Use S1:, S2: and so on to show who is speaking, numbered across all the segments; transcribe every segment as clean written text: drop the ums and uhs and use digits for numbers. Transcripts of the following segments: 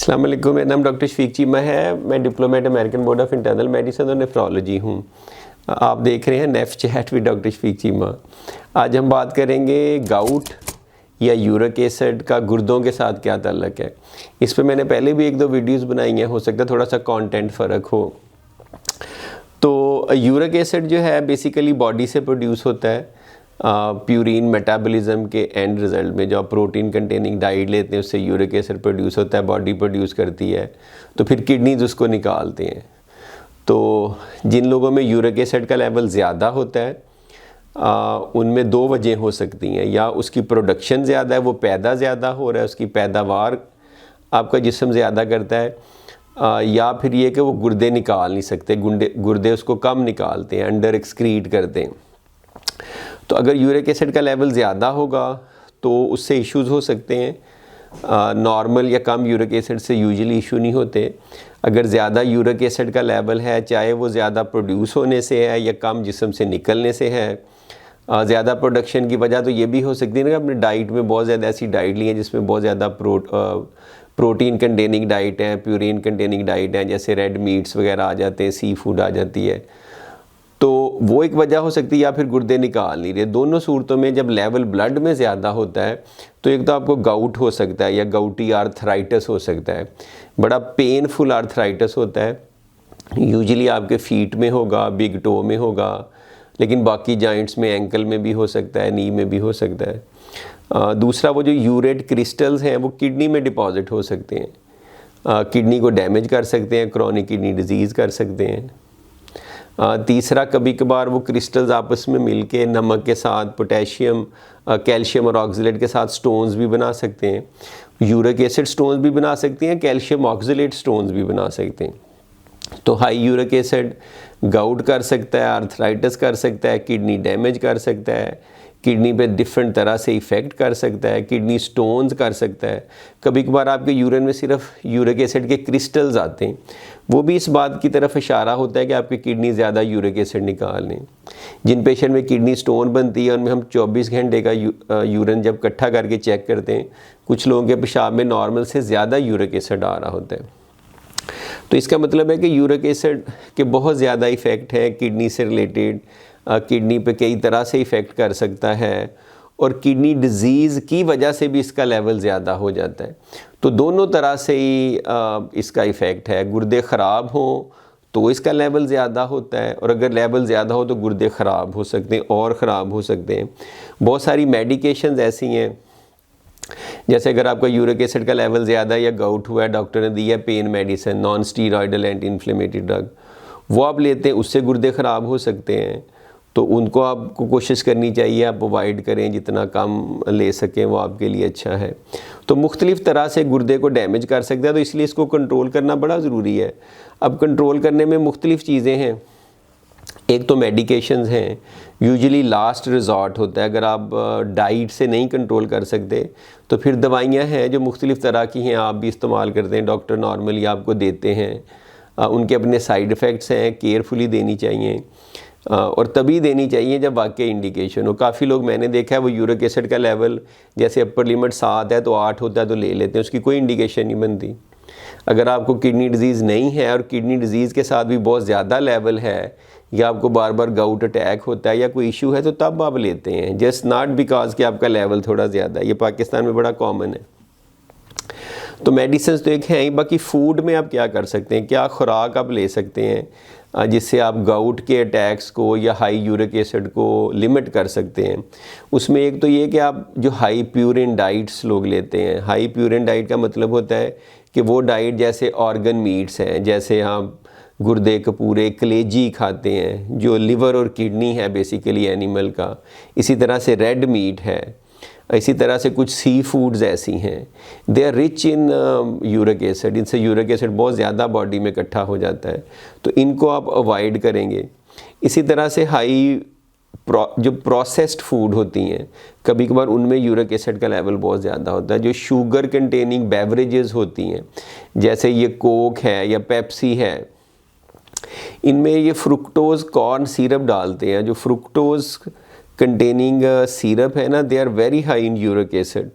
S1: अस्सलाम वालेकुम, मेरा नाम डॉक्टर शफीक चीमा है। मैं diplomate American board of internal medicine और नेफ्रोलॉजी हूँ। आप देख रहे हैं neph chat with doctor Shafiq Cheema. आज हम बात करेंगे गाउट या यूरिक एसिड का गुर्दों के साथ क्या ताल्लुक़ है। इस पर मैंने पहले भी एक दो वीडियोस बनाई हैं, हो सकता है थोड़ा सा कंटेंट फ़र्क हो। तो यूरिक एसिड जो है बेसिकली बॉडी से प्रोड्यूस होता है प्यूरिन मेटाबॉलिज्म के एंड रिज़ल्ट में। जो आप प्रोटीन कंटेनिंग डाइट लेते हैं उससे यूरिक एसिड प्रोड्यूस होता है, बॉडी प्रोड्यूस करती है, तो फिर किडनीज उसको निकालते हैं। तो जिन लोगों में यूरिक एसिड का लेवल ज़्यादा होता है उनमें दो वजह हो सकती हैं। या उसकी प्रोडक्शन ज़्यादा है, वो पैदा ज़्यादा हो रहा है, उसकी पैदावार आपका जिस्म ज़्यादा करता है, या फिर ये कि वो गुर्दे निकाल नहीं सकते, गुर्दे उसको कम निकालते हैं, अंडर एक्सक्रीट करते हैं। तो अगर यूरिक एसिड का लेवल ज़्यादा होगा तो उससे इश्यूज़ हो सकते हैं। नॉर्मल या कम यूरिक एसिड से यूजुअली इशू नहीं होते। अगर ज़्यादा यूरिक एसिड का लेवल है, चाहे वो ज़्यादा प्रोड्यूस होने से है या कम जिस्म से निकलने से है, ज़्यादा प्रोडक्शन की वजह तो ये भी हो सकती है ना कि अपने डाइट में बहुत ज़्यादा ऐसी डाइट ली है जिसमें बहुत ज़्यादा प्रोटीन कंटेनिंग डाइट है, प्यूरिन कंटेनिंग डाइट है, जैसे रेड मीट्स वगैरह आ जाते हैं, सी फूड आ जाती है, तो वो एक वजह हो सकती है। या फिर गुर्दे निकाल नहीं रहे। दोनों सूरतों में जब लेवल ब्लड में ज़्यादा होता है तो एक तो आपको गाउट हो सकता है या गाउटी आर्थराइटिस हो सकता है, बड़ा पेनफुल आर्थराइटिस होता है। यूजुअली आपके फीट में होगा, बिग टो में होगा, लेकिन बाकी जॉइंट्स में, एंकल में भी हो सकता है, नी में भी हो सकता है। दूसरा, वो जो यूरेट क्रिस्टल्स हैं वो किडनी में डिपॉजिट हो सकते हैं, किडनी को डैमेज कर सकते हैं, क्रॉनिक किडनी डिजीज़ कर सकते हैं। तीसरा, कभी कभार वो क्रिस्टल्स आपस में मिलके नमक के साथ पोटेशियम, कैल्शियम और ऑक्सलेट के साथ स्टोन्स भी बना सकते हैं। यूरिक एसिड स्टोन्स भी बना सकते हैं, कैल्शियम ऑक्सलेट स्टोन्स भी बना सकते हैं। तो हाई यूरिक एसिड गाउट कर सकता है, आर्थराइटिस कर सकता है, किडनी डैमेज कर सकता है, किडनी पे डिफरेंट तरह से इफ़ेक्ट कर सकता है, किडनी स्टोन्स कर सकता है। कभी कभार आपके यूरिन में सिर्फ यूरिक एसिड के क्रिस्टल्स आते हैं, वो भी इस बात की तरफ इशारा होता है कि आपकी किडनी ज़्यादा यूरिक एसिड निकाल लें। जिन पेशेंट में किडनी स्टोन बनती है उनमें हम 24 घंटे का यूरिन जब इकट्ठा करके चेक करते हैं, कुछ लोगों के पेशाब में नॉर्मल से ज़्यादा यूरिक एसिड आ रहा होता है। तो इसका मतलब है कि यूरिक एसिड के बहुत ज़्यादा इफ़ेक्ट है किडनी से रिलेटेड। किडनी पे कई तरह से इफ़ेक्ट कर सकता है और किडनी डिज़ीज़ की वजह से भी इसका लेवल ज़्यादा हो जाता है। तो दोनों तरह से ही इसका इफ़ेक्ट है। गुर्दे ख़राब हों तो इसका लेवल ज़्यादा होता है, और अगर लेवल ज़्यादा हो तो गुर्दे ख़राब हो सकते हैं और ख़राब हो सकते हैं। बहुत सारी मेडिकेशंस ऐसी हैं, जैसे अगर आपका यूरिक एसिड का लेवल ज़्यादा या गाउट हुआ है, डॉक्टर ने दी है pen medicine, non steroidal anti inflammatory drug, वो आप लेते हैं, उससे गुर्दे ख़राब हो सकते हैं। तो उनको आपको कोशिश करनी चाहिए आप अवॉइड करें, जितना कम ले सकें वो आपके लिए अच्छा है। तो मुख्तलिफ़ तरह से गुर्दे को डैमेज कर सकता है, तो इसलिए इसको कंट्रोल करना बड़ा ज़रूरी है। अब कंट्रोल करने में मुख्तलिफ़ चीज़ें हैं। एक तो मेडिकेशंस हैं, यूजुअली लास्ट रिज़ॉर्ट होता है। अगर आप डाइट से नहीं कंट्रोल कर सकते तो फिर दवाइयाँ हैं जो मुख्तलिफ़ तरह की हैं, आप भी इस्तेमाल करते हैं, डॉक्टर नॉर्मली आपको देते हैं। उनके अपने साइड इफ़ेक्ट्स हैं, केयरफुली देनी चाहिए और तभी देनी चाहिए जब वाकई इंडिकेशन हो। काफ़ी लोग मैंने देखा है वो यूरिक एसिड का लेवल जैसे अपर लिमिट 7 है तो 8 होता है तो ले लेते हैं, उसकी कोई इंडिकेशन नहीं बनती। अगर आपको किडनी डिजीज़ नहीं है और किडनी डिजीज़ के साथ भी बहुत ज़्यादा लेवल है, या आपको बार बार गाउट अटैक होता है या कोई इशू है, तो तब आप लेते हैं, जस्ट नॉट बिकॉज कि आपका लेवल थोड़ा ज़्यादा है। ये पाकिस्तान में बड़ा कॉमन है। तो मेडिसिन तो एक हैं ही, बाकी फ़ूड में आप क्या कर सकते हैं, क्या खुराक आप ले सकते हैं जिससे आप गाउट के अटैक्स को या हाई यूरिक एसिड को लिमिट कर सकते हैं। उसमें एक तो ये कि आप जो हाई प्यूरिन डाइट्स लोग लेते हैं, हाई प्यूरिन डाइट का मतलब होता है कि वो डाइट जैसे ऑर्गन मीट्स हैं, जैसे आप गुर्दे के पूरे कलेजी खाते हैं जो लिवर और किडनी है बेसिकली एनिमल का, इसी तरह से रेड मीट है, इसी तरह से कुछ सी फूड्स ऐसी हैं, they are rich in uric acid, इनसे यूरिक एसिड बहुत ज़्यादा बॉडी में इकट्ठा हो जाता है, तो इनको आप अवॉइड करेंगे। इसी तरह से हाई जो प्रोसेस्ड फूड होती हैं कभी कभार उनमें यूरिक एसिड का लेवल बहुत ज़्यादा होता है। जो शुगर कंटेनिंग बेवरेजेस होती हैं जैसे ये कोक है या पेप्सी है, इनमें ये फ्रुक्टोज़ कॉर्न सिरप डालते हैं। जो फ्रुक्टोज़ कंटेनिंग सिरप है ना, they are very high in uric acid.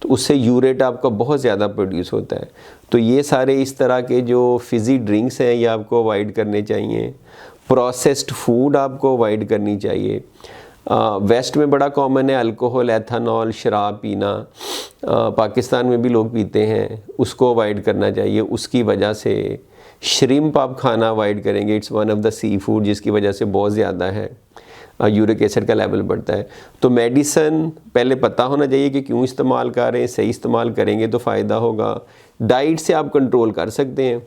S1: तो उससे यूरेट आपका बहुत ज़्यादा प्रोड्यूस होता है। तो ये सारे इस तरह के जो फिज़ी ड्रिंक्स हैं ये आपको अवॉइड करने चाहिए। प्रोसेस्ड फूड आपको अवॉइड करनी चाहिए। वेस्ट में बड़ा कॉमन है अल्कोहल, एथेनॉल, शराब पीना। पाकिस्तान में भी लोग पीते हैं, उसको अवॉइड करना चाहिए। उसकी वजह से श्रिम्प आप खाना अवॉइड करेंगे, it's one of the sea food जिसकी वजह से बहुत ज़्यादा है यूरिक एसिड का लेवल बढ़ता है। तो मेडिसन पहले पता होना चाहिए कि क्यों इस्तेमाल कर रहे हैं, सही इस्तेमाल करेंगे तो फ़ायदा होगा। डाइट से आप कंट्रोल कर सकते हैं।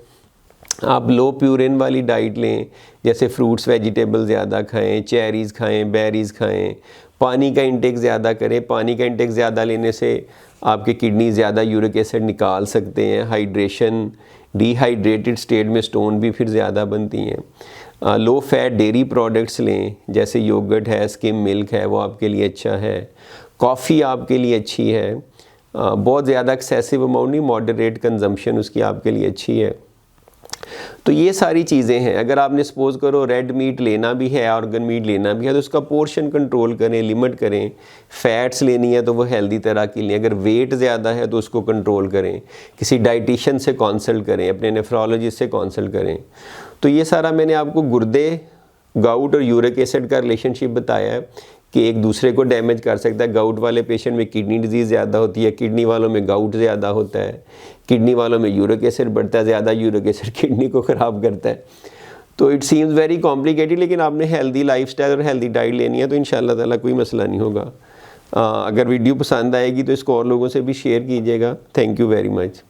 S1: आप लो प्यूरिन वाली डाइट लें, जैसे फ्रूट्स वेजिटेबल ज़्यादा खाएं, चेरीज़ खाएं, बेरीज़ खाएं, पानी का इंटेक ज़्यादा करें। पानी का इंटेक ज़्यादा लेने से आपके किडनी ज़्यादा यूरिक एसिड निकाल सकते हैं। हाइड्रेशन, डिहाइड्रेटेड स्टेट में स्टोन भी फिर ज़्यादा बनती हैं। लो फैट डेयरी प्रोडक्ट्स लें, जैसे योगर्ट है, स्किम मिल्क है, वो आपके लिए अच्छा है। कॉफ़ी आपके लिए अच्छी है। बहुत ज़्यादा एक्सेसिव अमाउंट नहीं, मॉडरेट कंजम्पशन उसकी आपके लिए अच्छी है। तो ये सारी चीज़ें हैं। अगर आपने सपोज़ करो रेड मीट लेना भी है, ऑर्गन मीट लेना भी है, तो उसका पोर्शन कंट्रोल करें, लिमिट करें। फ़ैट्स लेनी है तो वो हेल्दी तरह की लें। अगर वेट ज़्यादा है तो उसको कंट्रोल करें। किसी डाइटिशियन से कंसल्ट करें, अपने नेफ्रोलॉजिस्ट से कंसल्ट करें। तो ये सारा मैंने आपको गुर्दे, गाउट और यूरिक एसिड का रिलेशनशिप बताया है कि एक दूसरे को डैमेज कर सकता है। गाउट वाले पेशेंट में किडनी डिजीज़ ज़्यादा होती है, किडनी वालों में गाउट ज़्यादा होता है, किडनी वालों में यूरिक एसिड बढ़ता है, ज़्यादा यूरिक एसिड किडनी को ख़राब करता है। तो इट सीम्स वेरी कॉम्प्लिकेटेड, लेकिन आपने हेल्दी लाइफस्टाइल और हेल्दी डाइट लेनी है तो इंशाल्लाह ताला कोई मसला नहीं होगा। अगर वीडियो पसंद आएगी तो इसको और लोगों से भी शेयर कीजिएगा। Thank you very much.